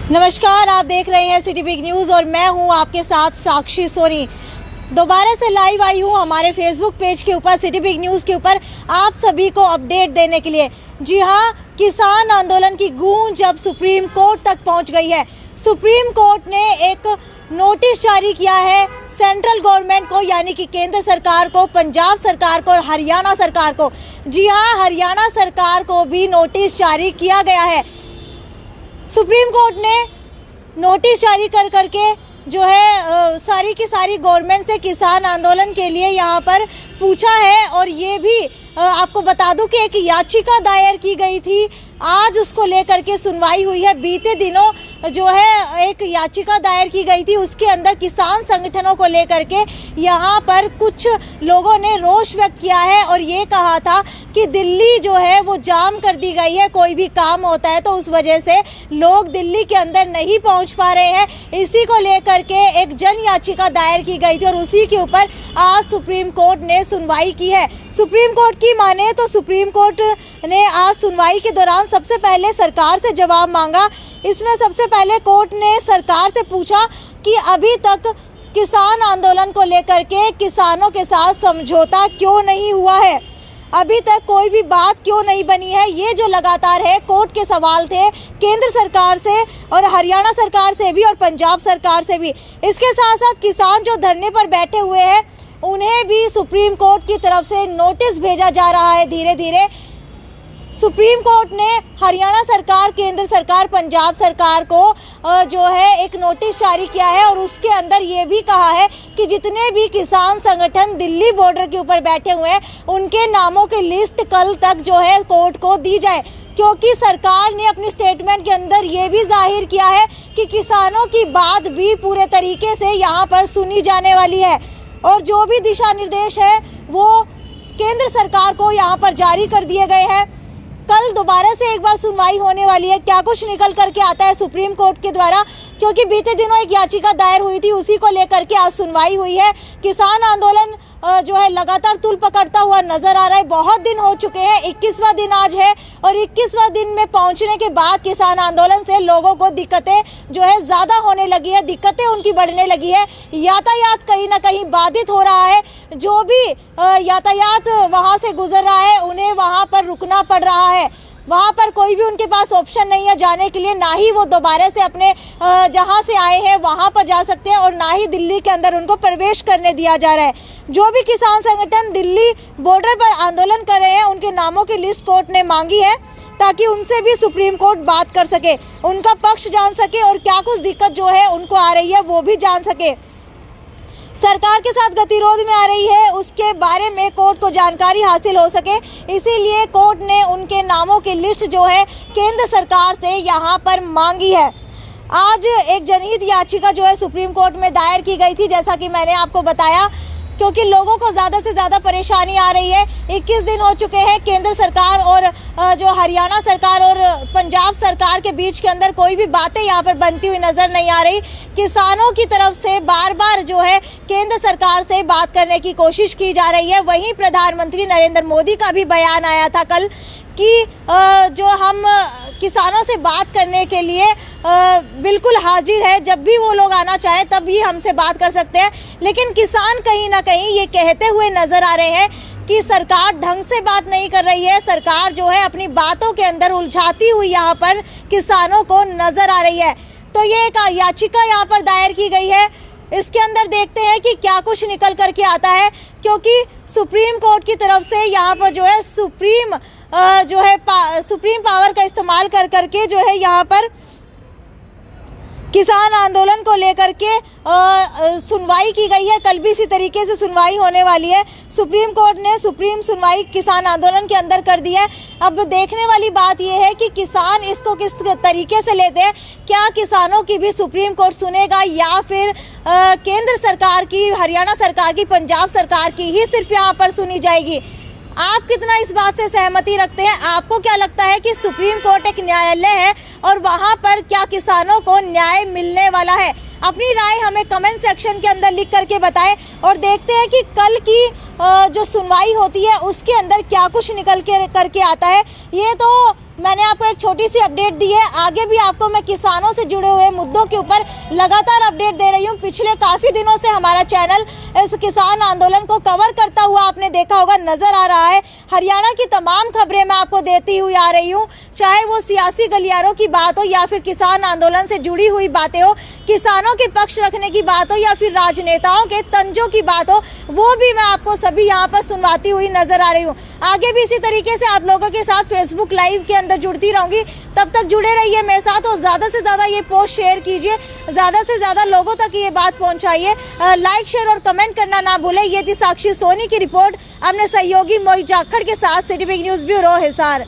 नमस्कार, आप देख रहे हैं सिटी बिग न्यूज़ और मैं हूं आपके साथ साक्षी सोनी। दोबारा से लाइव आई हूं हमारे फेसबुक पेज के ऊपर, सिटी बिग न्यूज़ के ऊपर, आप सभी को अपडेट देने के लिए। जी हां, किसान आंदोलन की गूंज अब सुप्रीम कोर्ट तक पहुंच गई है। सुप्रीम कोर्ट ने एक नोटिस जारी किया है सेंट्रल गवर्नमेंट को, यानी कि केंद्र सरकार को, पंजाब सरकार को और हरियाणा सरकार को। जी हाँ, हरियाणा सरकार को भी नोटिस जारी किया गया है। सुप्रीम कोर्ट ने नोटिस जारी कर करके जो है सारी की सारी गवर्नमेंट से किसान आंदोलन के लिए यहाँ पर पूछा है। और ये भी आपको बता दूं कि एक याचिका दायर की गई थी, आज उसको लेकर के सुनवाई हुई है। बीते दिनों जो है एक याचिका दायर की गई थी, उसके अंदर किसान संगठनों को लेकर के यहाँ पर कुछ लोगों ने रोष व्यक्त किया है और ये कहा था कि दिल्ली जो है वो जाम कर दी गई है। कोई भी काम होता है तो उस वजह से लोग दिल्ली के अंदर नहीं पहुँच पा रहे हैं। इसी को लेकर के एक जन याचिका दायर की गई थी और उसी के ऊपर आज सुप्रीम कोर्ट ने सुनवाई की है। सुप्रीम कोर्ट की माने तो सुप्रीम कोर्ट ने आज सुनवाई के दौरान सबसे पहले सरकार से जवाब मांगा। इसमें सबसे पहले कोर्ट ने सरकार से पूछा कि अभी तक किसान आंदोलन को लेकर के किसानों के साथ समझौता क्यों नहीं हुआ है, अभी तक कोई भी बात क्यों नहीं बनी है। ये जो लगातार है कोर्ट के सवाल थे केंद्र सरकार से और हरियाणा सरकार से भी और पंजाब सरकार से भी। इसके साथ साथ किसान जो धरने पर बैठे हुए हैं उन्हें भी सुप्रीम कोर्ट की तरफ से नोटिस भेजा जा रहा है। धीरे धीरे सुप्रीम कोर्ट ने हरियाणा सरकार, केंद्र सरकार, पंजाब सरकार को जो है एक नोटिस जारी किया है और उसके अंदर ये भी कहा है कि जितने भी किसान संगठन दिल्ली बॉर्डर के ऊपर बैठे हुए हैं उनके नामों की लिस्ट कल तक जो है कोर्ट को दी जाए, क्योंकि सरकार ने अपनी स्टेटमेंट के अंदर ये भी जाहिर किया है कि किसानों की बात भी पूरे तरीके से यहाँ पर सुनी जाने वाली है और जो भी दिशा निर्देश है वो केंद्र सरकार को यहाँ पर जारी कर दिए गए हैं। कल दोबारा से एक बार सुनवाई होने वाली है, क्या कुछ निकल करके आता है सुप्रीम कोर्ट के द्वारा, क्योंकि बीते दिनों एक याचिका दायर हुई थी, उसी को लेकर के आज सुनवाई हुई है। किसान आंदोलन जो है लगातार तूल पकड़ता हुआ नजर आ रहा है। बहुत दिन हो चुके हैं, 21वां दिन आज है और 21वां दिन में पहुंचने के बाद किसान आंदोलन से लोगों को दिक्कतें जो है ज़्यादा होने लगी है, दिक्कतें उनकी बढ़ने लगी है। यातायात कहीं ना कहीं बाधित हो रहा है, जो भी यातायात वहां से गुजर रहा है उन्हें वहां पर रुकना पड़ रहा है। वहाँ पर कोई भी उनके पास ऑप्शन नहीं है जाने के लिए, ना ही वो दोबारा से अपने जहाँ से आए हैं वहाँ पर जा सकते हैं और ना ही दिल्ली के अंदर उनको प्रवेश करने दिया जा रहा है। जो भी किसान संगठन दिल्ली बॉर्डर पर आंदोलन कर रहे हैं उनके नामों की लिस्ट कोर्ट ने मांगी है ताकि उनसे भी सुप्रीम कोर्ट बात कर सके, उनका पक्ष जान सके और क्या कुछ दिक्कत जो है उनको आ रही है वो भी जान सके। सरकार के साथ गतिरोध में आ रही है उसके बारे में कोर्ट को जानकारी हासिल हो सके, इसीलिए कोर्ट ने उनके नामों की लिस्ट जो है केंद्र सरकार से यहाँ पर मांगी है। आज एक जनहित याचिका जो है सुप्रीम कोर्ट में दायर की गई थी, जैसा कि मैंने आपको बताया, क्योंकि लोगों को ज़्यादा से ज़्यादा परेशानी आ रही है। 21 दिन हो चुके हैं केंद्र सरकार और जो हरियाणा सरकार और पंजाब सरकार के बीच के अंदर कोई भी बातें यहाँ पर बनती हुई नज़र नहीं आ रही। किसानों की तरफ से बार बार जो है केंद्र सरकार से बात करने की कोशिश की जा रही है। वहीं प्रधानमंत्री नरेंद्र मोदी का भी बयान आया था कल कि जो हम किसानों से बात करने के लिए बिल्कुल हाजिर है, जब भी वो लोग आना चाहें तब ही हमसे बात कर सकते हैं। लेकिन किसान कहीं ना कहीं ये कहते हुए नज़र आ रहे हैं कि सरकार ढंग से बात नहीं कर रही है, सरकार जो है अपनी बातों के अंदर उलझाती हुई यहाँ पर किसानों को नज़र आ रही है। तो ये एक याचिका यहाँ पर दायर की गई है, इसके अंदर देखते हैं कि क्या कुछ निकल करके आता है, क्योंकि सुप्रीम कोर्ट की तरफ से यहाँ पर जो है सुप्रीम पावर का इस्तेमाल कर करके जो है यहाँ पर किसान आंदोलन को लेकर के सुनवाई की गई है। कल भी इसी तरीके से सुनवाई होने वाली है। सुप्रीम कोर्ट ने सुप्रीम सुनवाई किसान आंदोलन के अंदर कर दी है। अब देखने वाली बात यह है कि किसान इसको किस तरीके से लेते हैं, क्या किसानों की भी सुप्रीम कोर्ट सुनेगा या फिर केंद्र सरकार की, हरियाणा सरकार की, पंजाब सरकार की ही सिर्फ यहाँ पर सुनी जाएगी। आप कितना इस बात से सहमति रखते हैं? आपको क्या लगता है कि सुप्रीम कोर्ट एक न्यायालय है और वहां पर क्या किसानों को न्याय मिलने वाला है? अपनी राय हमें कमेंट सेक्शन के अंदर लिख करके बताएं और देखते हैं कि कल की जो सुनवाई होती है उसके अंदर क्या कुछ निकल के करके आता है। ये तो मैंने आपको एक छोटी सी अपडेट दी है। आगे भी आपको मैं किसानों से जुड़े हुए मुद्दों के ऊपर लगातार अपडेट दे रही हूँ। पिछले काफ़ी दिनों से हमारा चैनल इस किसान आंदोलन को कवर करता हुआ आपने देखा होगा, नज़र आ रहा है। हरियाणा की तमाम खबरें मैं आपको देती हुई आ रही हूँ, चाहे वो सियासी गलियारों की बात हो या फिर किसान आंदोलन से जुड़ी हुई बातें हो, किसानों के पक्ष रखने की बात हो या फिर राजनेताओं के तंजों की बात हो, वो भी मैं आपको सभी यहाँ पर सुनवाती हुई नजर आ रही हूँ। आगे भी इसी तरीके से आप लोगों के साथ फेसबुक लाइव के अंदर जुड़ती रहूंगी। तब तक जुड़े रहिए मेरे साथ और ज़्यादा से ज़्यादा ये पोस्ट शेयर कीजिए, ज़्यादा से ज़्यादा लोगों तक ये बात पहुँचाइए। लाइक, शेयर और कमेंट करना ना भूलें। ये थी साक्षी सोनी की रिपोर्ट अपने सहयोगी मोहित जाखड़ के साथ, city big news bureau Hisar.